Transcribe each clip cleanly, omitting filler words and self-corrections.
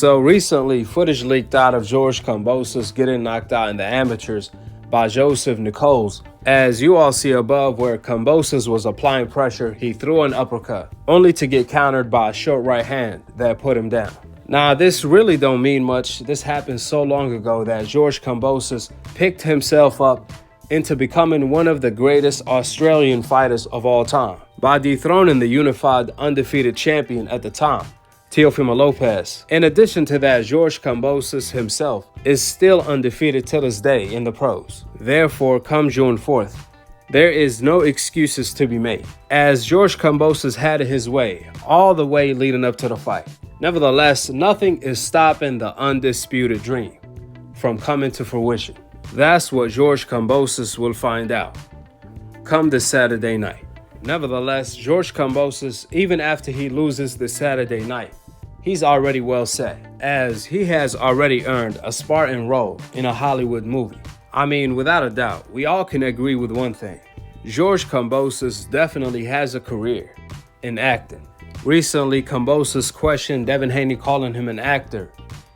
So recently, footage leaked out of George Kambosos getting knocked out in the amateurs by Joseph Nichols. As you all see above, where Kambosos was applying pressure, he threw an uppercut, only to get countered by a short right hand that put him down. Now, this really don't mean much. This happened so long ago that George Kambosos picked himself up into becoming one of the greatest Australian fighters of all time by dethroning the unified undefeated champion at the time, Teofimo Lopez. In addition to that, George Kambosos himself is still undefeated till this day in the pros. Therefore, come June 4th, there is no excuses to be made, as George Kambosos had it his way all the way leading up to the fight. Nevertheless, nothing is stopping the undisputed dream from coming to fruition. That's what George Kambosos will find out come this Saturday night. Nevertheless, George Kambosos, even after he loses this Saturday night, he's already well set, as he has already earned a Spartan role in a Hollywood movie. I mean, without a doubt, we all can agree with one thing. George Kambosos definitely has a career in acting. Recently, Kambosos questioned Devin Haney calling him an actor.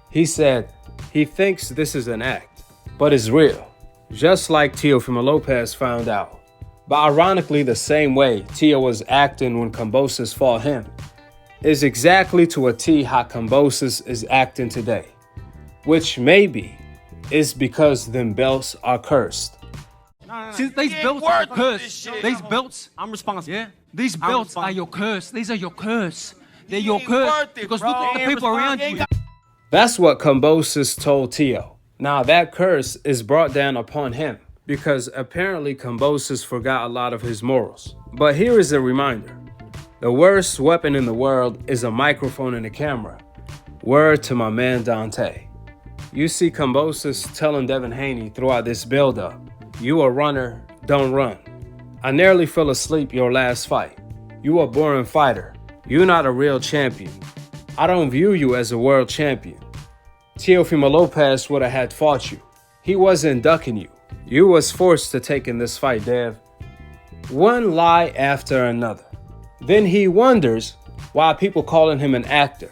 He said he thinks this is an act, but it's real, just like Teofimo Lopez found out. But ironically, the same way Teo was acting when Kambosos fought him is exactly to a T how Kambosos is acting today, which maybe is because them belts are cursed. See, these belts are cursed. These belts, I'm responsible. Yeah, these belts are your curse. These are your curse. They're your curse because look at the people around you. That's what Kambosos told Teo. Now that curse is brought down upon him because apparently Kambosos forgot a lot of his morals. But here is a reminder. The worst weapon in the world is a microphone and a camera. Word to my man Dante. You see Kambosos telling Devin Haney throughout this build-up, you a runner, don't run. I nearly fell asleep your last fight. You a boring fighter. You're not a real champion. I don't view you as a world champion. Teofimo Lopez would have had fought you. He wasn't ducking you. You was forced to take in this fight, Dev. One lie after another. Then he wonders why people calling him an actor.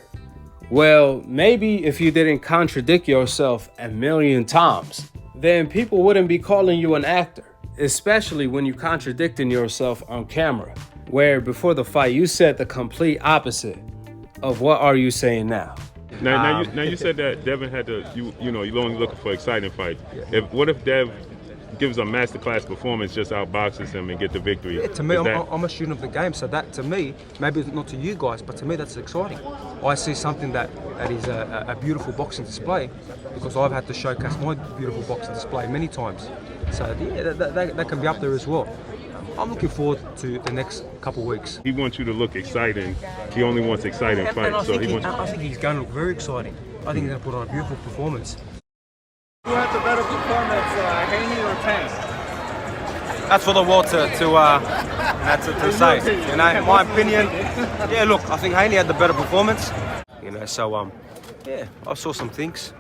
Well, maybe if you didn't contradict yourself a million times, then people wouldn't be calling you an actor, especially when you contradicting yourself on camera, where before the fight you said the complete opposite of what are you saying now. Now you said that Devin had to, you're only looking for exciting fights. What if Dev gives a masterclass performance, just outboxes him and get the victory? Yeah, to me, I'm a student of the game, so that to me, maybe not to you guys, but to me that's exciting. I see something that is a beautiful boxing display because I've had to showcase my beautiful boxing display many times. So yeah, that can be up there as well. I'm looking forward to the next couple of weeks. He wants you to look exciting. He only wants exciting fights. I think he's going to look very exciting. I think he's going to put on a beautiful performance. Who had the better performance, Haney or Tank? That's for the world to say. You know, in my opinion, yeah. Look, I think Haney had the better performance. You know, so yeah, I saw some things.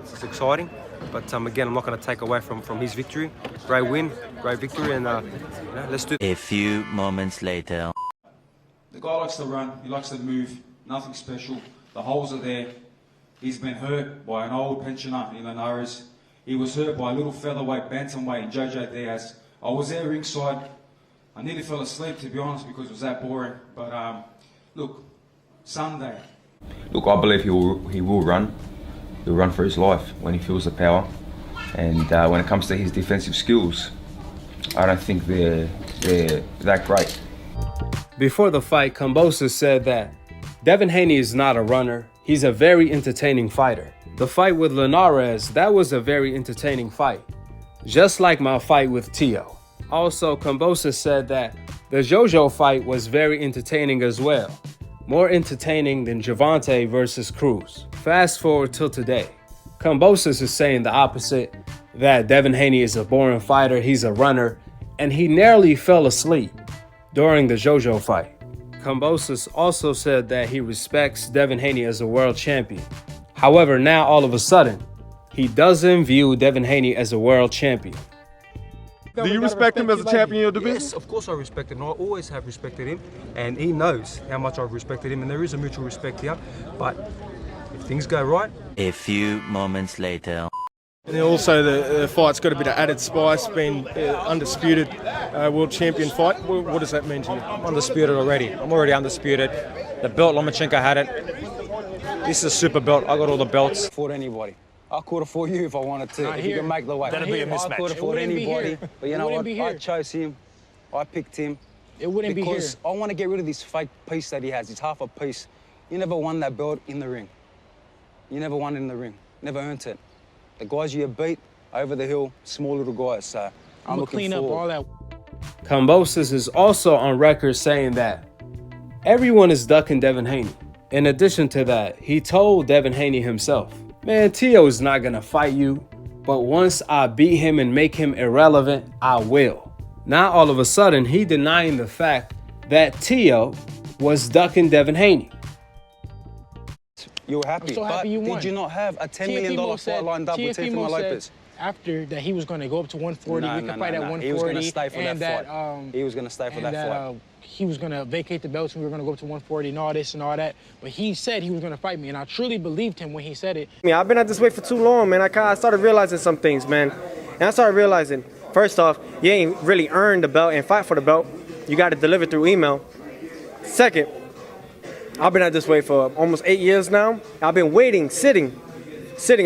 It's exciting, but again, I'm not going to take away from his victory. Great win, great victory, and let's do it. A few moments later. The guy likes to run. He likes to move. Nothing special. The holes are there. He's been hurt by an old pensioner in Linares. He was hurt by a little featherweight, bantamweight in Jojo Diaz. I was there ringside. I nearly fell asleep, to be honest, because it was that boring. But look, Sunday. Look, I believe he will run. He'll run for his life when he feels the power. And when it comes to his defensive skills, I don't think they're that great. Before the fight, Kambosos said that Devin Haney is not a runner. He's a very entertaining fighter. The fight with Linares, that was a very entertaining fight, just like my fight with Teo. Also, Kambosos said that the Jojo fight was very entertaining as well, more entertaining than Gervonta versus Cruz. Fast forward till today, Kambosos is saying the opposite, that Devin Haney is a boring fighter, he's a runner, and he nearly fell asleep during the Jojo fight. Kambosos also said that he respects Devin Haney as a world champion. However, now all of a sudden, he doesn't view Devin Haney as a world champion. Do you respect him as a champion in your division? Yes, of course I respect him. I always have respected him, and he knows how much I've respected him, and there is a mutual respect here. But if things go right. A few moments later. And then also the fight's got a bit of added spice, being undisputed world champion fight. What does that mean to you? I'm undisputed already. I'm already undisputed. The belt, Lomachenko had it. This is a super belt. I got all the belts. Fought anybody. I could have fought you if I wanted to. If you can make the weight. That'd be a mismatch. I could have fought anybody. But you know what? I chose him. I picked him. It wouldn't be here. Because I want to get rid of this fake piece that he has. It's half a piece. You never won that belt in the ring. You never won it in the ring. Never earned it. The guys you beat over the hill, small little guys. So I'm looking clean forward. up all that. Kambosos is also on record saying that everyone is ducking Devin Haney. In addition to that, he told Devin Haney himself, man, Tio is not gonna fight you, but once I beat him and make him irrelevant, I will. Now all of a sudden, he denying the fact that Tio was ducking Devin Haney. You were happy, I'm so but happy you won. did you not have a $10 million fight lined up with Teofimo Lopez? After that, he was going to go up to 140. We could fight at 140. He was going to stay for that fight. He was going to stay for that fight. He was going to vacate the belts and we were going to go up to 140 and all this and all that. But he said he was going to fight me, and I truly believed him when he said it. I mean, I've been at this way for too long, man. I started realizing some things, man. And I started realizing, first off, you ain't really earned the belt and fight for the belt. You got to deliver through email. Second, I've been at this way for almost 8 years now. I've been waiting, sitting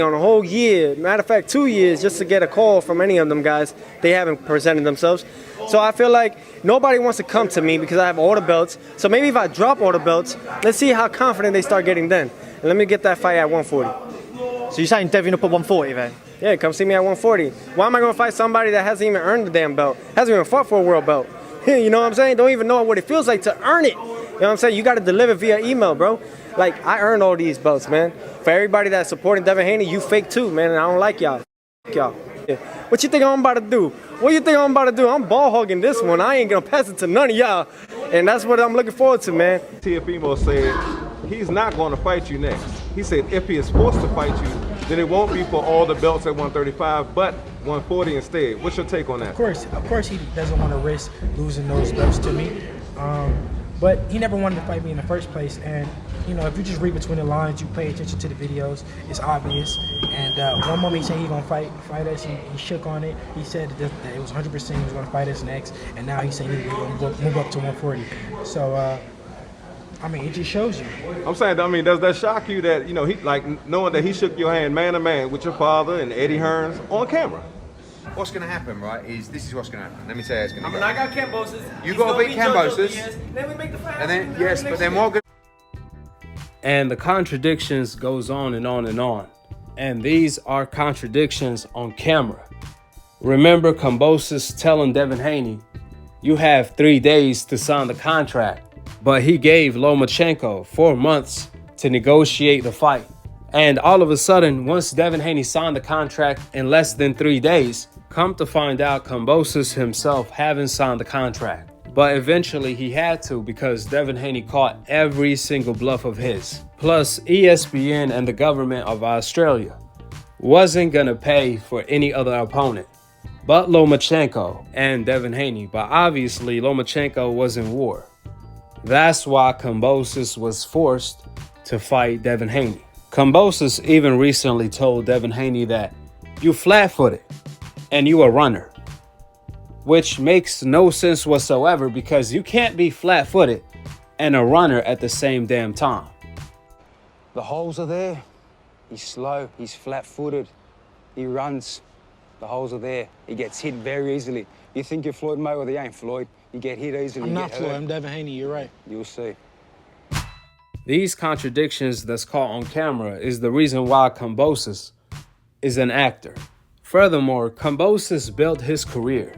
on a whole year, matter of fact 2 years, just to get a call from any of them guys. They haven't presented themselves. So I feel like nobody wants to come to me because I have all the belts. So maybe if I drop all the belts, let's see how confident they start getting then. And let me get that fight at 140. So you're saying Devin up at 140 then? Yeah, come see me at 140. Why am I going to fight somebody that hasn't even earned the damn belt? Hasn't even fought for a world belt. You know what I'm saying? Don't even know what it feels like to earn it. You know what I'm saying? You got to deliver via email, bro. Like, I earned all these belts, man. For everybody that's supporting Devin Haney, you fake too, man, and I don't like y'all. Y'all. Yeah. What you think I'm about to do? What you think I'm about to do? I'm ball hogging this one. I ain't going to pass it to none of y'all. And that's what I'm looking forward to, man. Teofimo said he's not going to fight you next. He said if he is forced to fight you, then it won't be for all the belts at 135, but 140 instead. What's your take on that? Of course he doesn't want to risk losing those belts to me. But he never wanted to fight me in the first place. And, you know, if you just read between the lines, you pay attention to the videos, it's obvious. And one moment he said he going to fight us, he shook on it. He said that it was 100% he was going to fight us next. And now he's saying he's going to move up to 140. So, I mean, it just shows you. I'm saying, I mean, does that shock you that, you know, he like knowing that he shook your hand man to man with your father and Eddie Hearns on camera? What's going to happen, right, is this is what's going to happen. Let me tell you how it's going to go. I got Kambosos. You got to beat Kambosos. Then we make the fight. And then, yes, but then what? And the contradictions goes on and on and on. And these are contradictions on camera. Remember Kambosos telling Devin Haney, you have 3 days to sign the contract. But he gave Lomachenko 4 months to negotiate the fight. And all of a sudden, once Devin Haney signed the contract in less than 3 days, come to find out Kambosos himself haven't signed the contract. But eventually he had to because Devin Haney caught every single bluff of his. Plus, ESPN and the government of Australia wasn't gonna pay for any other opponent but Lomachenko and Devin Haney. But obviously Lomachenko was in war. That's why Kambosos was forced to fight Devin Haney. Kambosos even recently told Devin Haney that you flat-footed and you a runner, which makes no sense whatsoever because you can't be flat-footed and a runner at the same damn time. The holes are there. He's slow. He's flat-footed. He runs. The holes are there. He gets hit very easily. You think you're Floyd Mayweather? You ain't Floyd. You get hit easily. I'm not Floyd. I'm Devin Haney. You're right. You'll see. These contradictions that's caught on camera is the reason why Kambosos is an actor. Furthermore, Kambosos built his career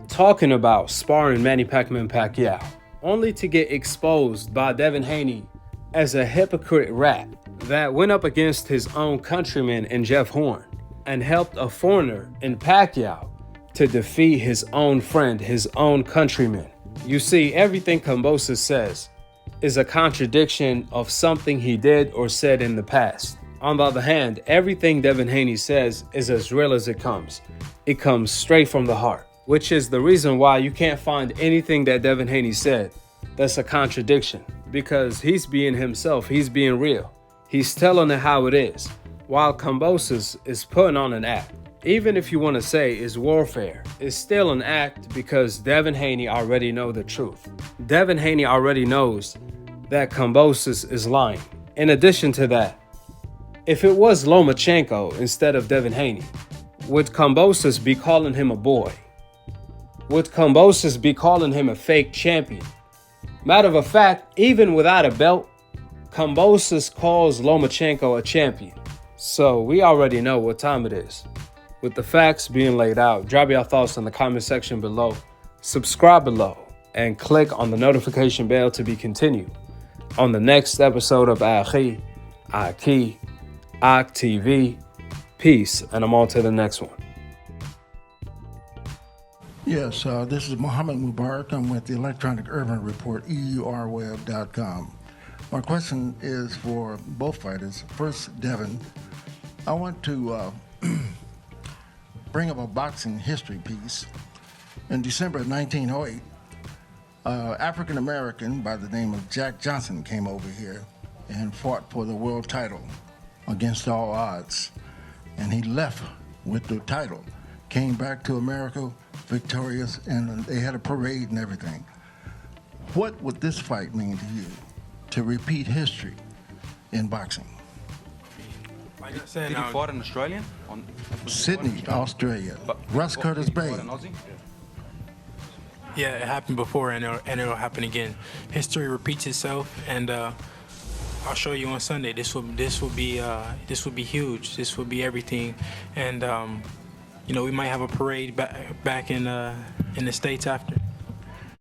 talking about sparring Manny Pacquiao, only to get exposed by Devin Haney as a hypocrite rat that went up against his own countryman in Jeff Horn and helped a foreigner in Pacquiao to defeat his own friend, his own countryman. You see, everything Kambosos says is a contradiction of something he did or said in the past. On the other hand, everything Devin Haney says is as real as it comes. It comes straight from the heart, which is the reason why you can't find anything that Devin Haney said that's a contradiction, because he's being himself, he's being real. He's telling it how it is, while Kambosos is putting on an act. Even if you want to say it's warfare, it's still an act because Devin Haney already knows the truth. Devin Haney already knows that Kambosos is lying. In addition to that, if it was Lomachenko instead of Devin Haney, would Kambosos be calling him a boy? Would Kambosos be calling him a fake champion? Matter of fact, even without a belt, Kambosos calls Lomachenko a champion. So we already know what time it is. With the facts being laid out, drop your thoughts in the comment section below, subscribe below, and click on the notification bell to be continued on the next episode of Akhi, Akhi TV. Peace, and I'm on to the next one. Yes, this is Mohammed Mubarak. I'm with the Electronic Urban Report, EURweb.com. My question is for both fighters. First, Devin, I want to bring up a boxing history piece. In December of 1908, African-American by the name of Jack Johnson came over here and fought for the world title against all odds. And he left with the title, came back to America victorious, and they had a parade and everything. What would this fight mean to you, to repeat history in boxing? Like I said, did he fight an Australian? Sydney, Australia. Russ Curtis Bay. Yeah, it happened before and it'll happen again. History repeats itself, and I'll show you on Sunday. This will be huge. This will be everything, and you know, we might have a parade back in the States after.